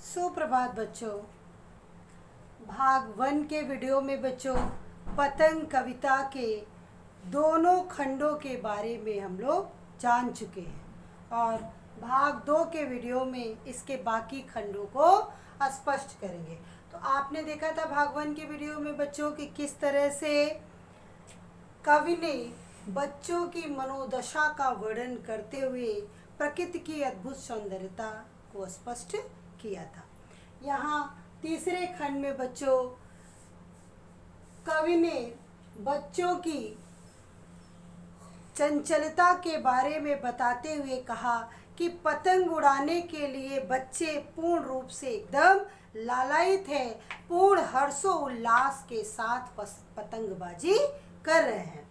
सुप्रभात बच्चों। भाग 1 के वीडियो में बच्चों पतंग कविता के दोनों खंडों के बारे में हम लोग जान चुके हैं और भाग 2 के वीडियो में इसके बाकी खंडों को स्पष्ट करेंगे। तो आपने देखा था भाग 1 के वीडियो में बच्चों कि किस तरह से कवि ने बच्चों की मनोदशा का वर्णन करते हुए प्रकृति की अद्भुत सौंदर्यता को स्पष्ट किया था। यहाँ तीसरे खंड में बच्चों कवि ने बच्चों की चंचलता के बारे में बताते हुए कहा कि पतंग उड़ाने के लिए बच्चे पूर्ण रूप से एकदम लालायित है, पूर्ण हर्षो उल्लास के साथ पतंगबाजी कर रहे हैं।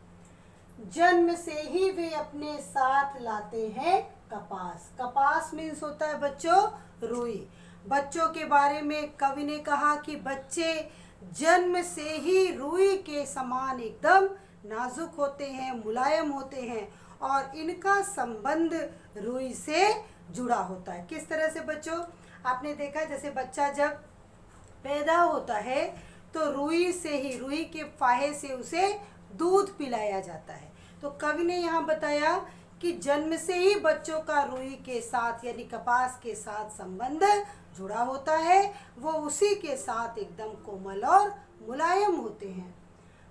जन्म से ही वे अपने साथ लाते हैं कपास। कपास मीन्स होता है बच्चों रुई। बच्चों के बारे में कवि ने कहा कि बच्चे जन्म से ही रुई के समान एकदम नाजुक होते हैं, मुलायम होते हैं और इनका संबंध रुई से जुड़ा होता है। किस तरह से बच्चों आपने देखा, जैसे बच्चा जब पैदा होता है तो रुई से ही, रुई के फाहे से उसे दूध पिलाया जाता है। तो कवि ने यहाँ बताया कि जन्म से ही बच्चों का रुई के साथ यानी कपास के साथ संबंध जुड़ा होता है, वो उसी के साथ एकदम कोमल और मुलायम होते हैं।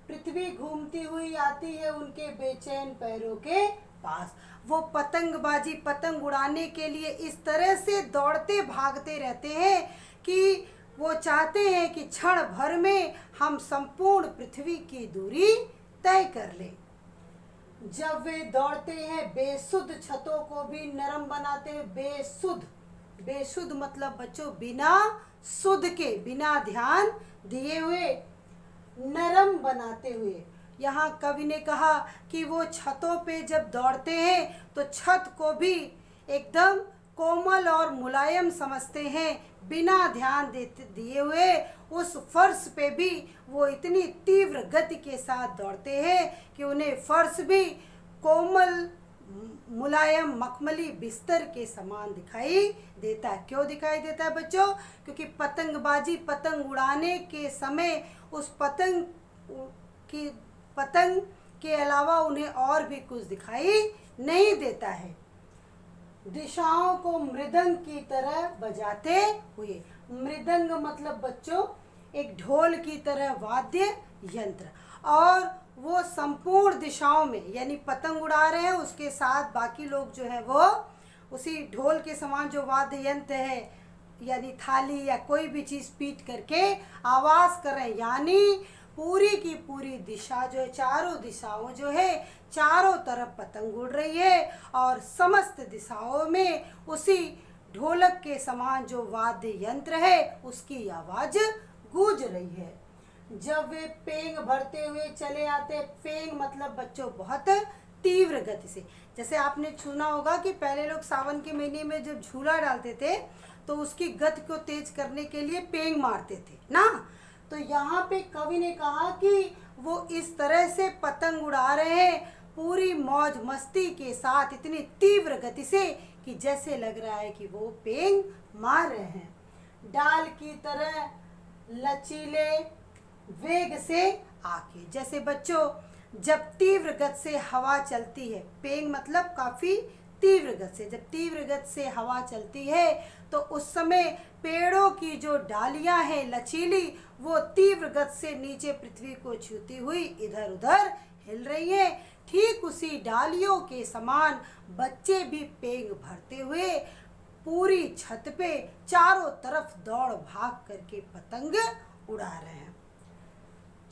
पृथ्वी घूमती हुई आती है उनके बेचैन पैरों के पास। वो पतंगबाजी, पतंग उड़ाने के लिए इस तरह से दौड़ते भागते रहते हैं कि वो चाहते हैं कि क्षण भर में हम संपूर्ण पृथ्वी की दूरी तय कर लें। जब वे दौड़ते हैं बेसुध छतों को भी नरम बनाते हुए, बेसुध मतलब बच्चों बिना सुध के, बिना ध्यान दिए हुए, नरम बनाते हुए। यहाँ कवि ने कहा कि वो छतों पे जब दौड़ते हैं तो छत को भी एकदम कोमल और मुलायम समझते हैं, बिना ध्यान दिए हुए उस फर्श पे भी वो इतनी तीव्र गति के साथ दौड़ते हैं कि उन्हें फर्श भी कोमल मुलायम मखमली बिस्तर के समान दिखाई देता है। क्यों दिखाई देता है बच्चों? क्योंकि पतंगबाजी, पतंग उड़ाने के समय उस पतंग के अलावा उन्हें और भी कुछ दिखाई नहीं देता है। दिशाओं को मृदंग की तरह बजाते हुए, मृदंग मतलब बच्चों एक ढोल की तरह वाद्य यंत्र, और वो संपूर्ण दिशाओं में यानी पतंग उड़ा रहे हैं, उसके साथ बाकी लोग जो है वो उसी ढोल के समान जो वाद्य यंत्र है यानी थाली या कोई भी चीज़ पीट करके आवाज़ कर रहे हैं। यानी पूरी की पूरी दिशा जो है, चारों दिशाओं जो है, चारों तरफ पतंग उड़ रही है और समस्त दिशाओं में उसी ढोलक के समान जो वाद्य यंत्र है उसकी आवाज़ गूंज रही है। जब वे पेंग भरते हुए चले आते, पेंग मतलब बच्चों बहुत तीव्र गति से, जैसे आपने सुना होगा कि पहले लोग सावन के महीने में जब झूला डालते थे तो उसकी गति को तेज करने के लिए पेंग मारते थे ना। तो यहाँ पे कवि ने कहा कि वो इस तरह से पतंग उड़ा रहे हैं पूरी मौज मस्ती के साथ, इतनी तीव्र गति से कि जैसे लग रहा है कि वो पेंग मार रहे हैं। डाल की तरह लचीले वेग से आके, जैसे बच्चों जब तीव्र गति से हवा चलती है, पेंग मतलब काफ़ी तीव्र गति से, जब तीव्र गति से हवा चलती है तो उस समय पेड़ों की जो डालियां हैं लचीली, वो तीव्र गति से नीचे पृथ्वी को छूती हुई इधर उधर हिल रही है। ठीक उसी डालियों के समान बच्चे भी पेंग भरते हुए पूरी छत पे चारों तरफ दौड़ भाग करके पतंग उड़ा रहे हैं।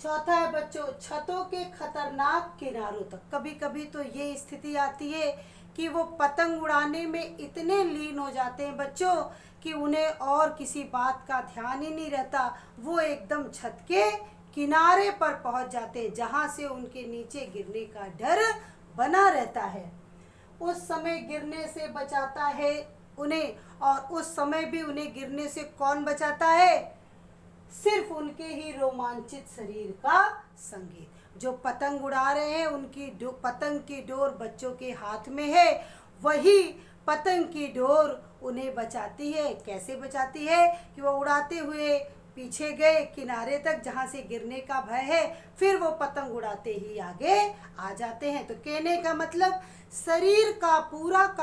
चौथा है बच्चों छतों के खतरनाक किनारों तक। कभी कभी तो ये स्थिति आती है कि वो पतंग उड़ाने में इतने लीन हो जाते हैं बच्चों कि उन्हें और किसी बात का ध्यान ही नहीं रहता। वो एकदम छत के किनारे पर पहुंच जाते हैं जहां से उनके नीचे गिरने का डर बना रहता है। उस समय गिरने से बचाता है उन्हें, और उस समय भी उन्हें गिरने से कौन बचाता है? सिर्फ उनके ही रोमांचित शरीर का संगीत। जो पतंग उड़ा रहे हैं उनकी पतंग की डोर बच्चों के हाथ में है, वही पतंग की डोर उन्हें बचाती है। कैसे बचाती है कि वो उड़ाते हुए पीछे गए किनारे तक जहाँ से गिरने का भय है, फिर वो पतंग उड़ाते ही आगे आ जाते हैं। तो कहने का मतलब शरीर का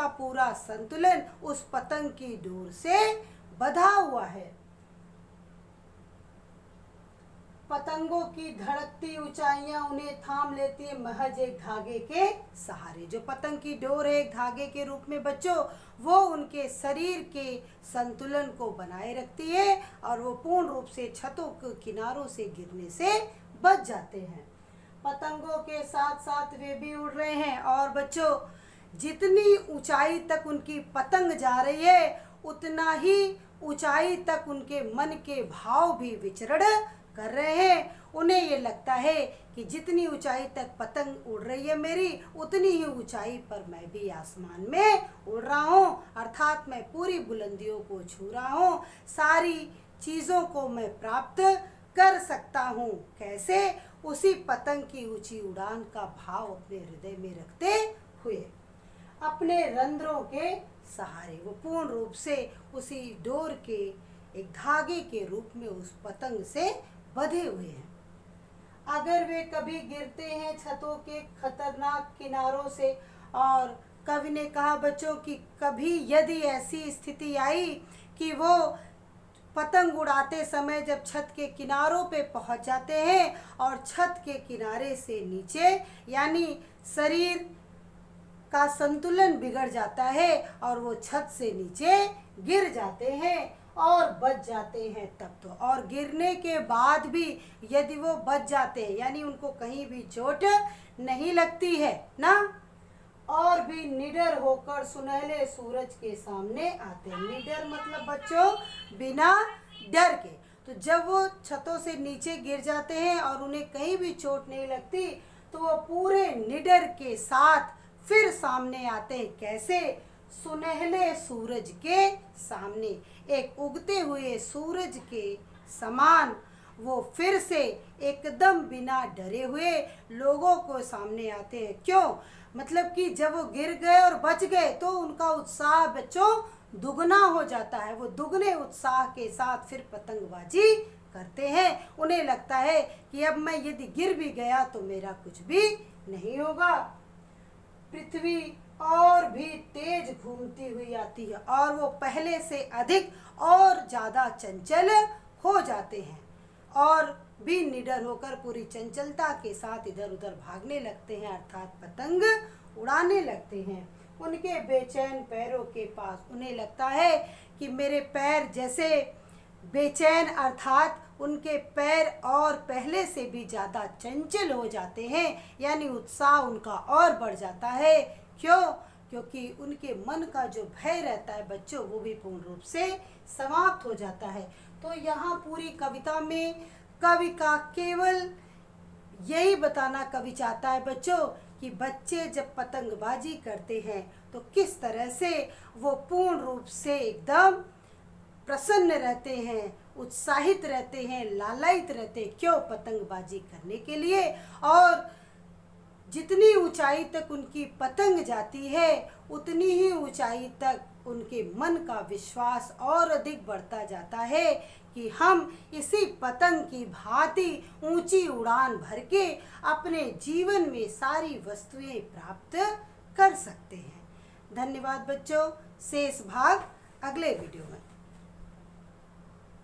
पूरा संतुलन उस पतंग की डोर से बंधा हुआ है। पतंगों की धड़कती ऊंचाइयां उन्हें थाम लेती है महज एक धागे के सहारे। जो पतंग की डोर है एक धागे के रूप में बच्चों, वो उनके शरीर के संतुलन को बनाए रखती है और वो पूर्ण रूप से छतों के किनारों से गिरने से बच जाते हैं। पतंगों के साथ साथ वे भी उड़ रहे हैं और बच्चों जितनी ऊंचाई तक उनकी पतंग जा रही है उतना ही ऊंचाई तक उनके मन के भाव भी विचरण कर रहे हैं। उन्हें ये लगता है कि जितनी ऊंचाई तक पतंग उड़ रही है मेरी, उतनी ही ऊंचाई पर मैं भी आसमान में उड़ रहा हूँ, अर्थात मैं पूरी बुलंदियों को छू रहा हूँ, सारी चीज़ों को मैं प्राप्त कर सकता हूँ। कैसे? उसी पतंग की ऊंची उड़ान का भाव अपने हृदय में रखते हुए, अपने रंध्रों के सहारे वो पूर्ण रूप से उसी डोर के एक धागे के रूप में उस पतंग से बंधे हुए हैं। अगर वे कभी गिरते हैं छतों के खतरनाक किनारों से, और कवि ने कहा बच्चों कि कभी यदि ऐसी स्थिति आई कि वो पतंग उड़ाते समय जब छत के किनारों पे पहुंच जाते हैं और छत के किनारे से नीचे यानी शरीर का संतुलन बिगड़ जाता है और वो छत से नीचे गिर जाते हैं और बच जाते हैं तब तो, और गिरने के बाद भी यदि वो बच जाते हैं यानी उनको कहीं भी चोट नहीं लगती है ना, और भी निडर होकर सुनहले सूरज के सामने आते हैं। निडर मतलब बच्चों बिना डर के। तो जब वो छतों से नीचे गिर जाते हैं और उन्हें कहीं भी चोट नहीं लगती तो वो पूरे निडर के साथ फिर सामने आते हैं। कैसे? सुनहले सूरज के सामने, एक उगते हुए सूरज के समान वो फिर से एकदम बिना डरे हुए लोगों को सामने आते हैं। क्यों? मतलब कि जब वो गिर गए और बच गए तो उनका उत्साह बच्चों दुगना हो जाता है। वो दुगने उत्साह के साथ फिर पतंगबाजी करते हैं। उन्हें लगता है कि अब मैं यदि गिर भी गया तो मेरा कुछ भी नहीं होगा। पृथ्वी और भी तेज घूमती हुई आती है और वो पहले से अधिक और ज़्यादा चंचल हो जाते हैं और भी निडर होकर पूरी चंचलता के साथ इधर उधर भागने लगते हैं, अर्थात पतंग उड़ाने लगते हैं। उनके बेचैन पैरों के पास उन्हें लगता है कि मेरे पैर जैसे बेचैन, अर्थात उनके पैर और पहले से भी ज़्यादा चंचल हो जाते हैं, यानी उत्साह उनका और बढ़ जाता है। क्यों? क्योंकि उनके मन का जो भय रहता है बच्चों वो भी पूर्ण रूप से समाप्त हो जाता है। तो यहाँ पूरी कविता में कवि का केवल यही बताना कवि चाहता है बच्चों कि बच्चे जब पतंगबाजी करते हैं तो किस तरह से वो पूर्ण रूप से एकदम प्रसन्न रहते हैं, उत्साहित रहते हैं, लालायित रहते हैं। क्यों? पतंगबाजी करने के लिए। और जितनी ऊंचाई तक उनकी पतंग जाती है उतनी ही ऊंचाई तक उनके मन का विश्वास और अधिक बढ़ता जाता है कि हम इसी पतंग की भांति ऊंची उड़ान भर के अपने जीवन में सारी वस्तुएं प्राप्त कर सकते हैं। धन्यवाद बच्चों। शेष भाग अगले वीडियो में।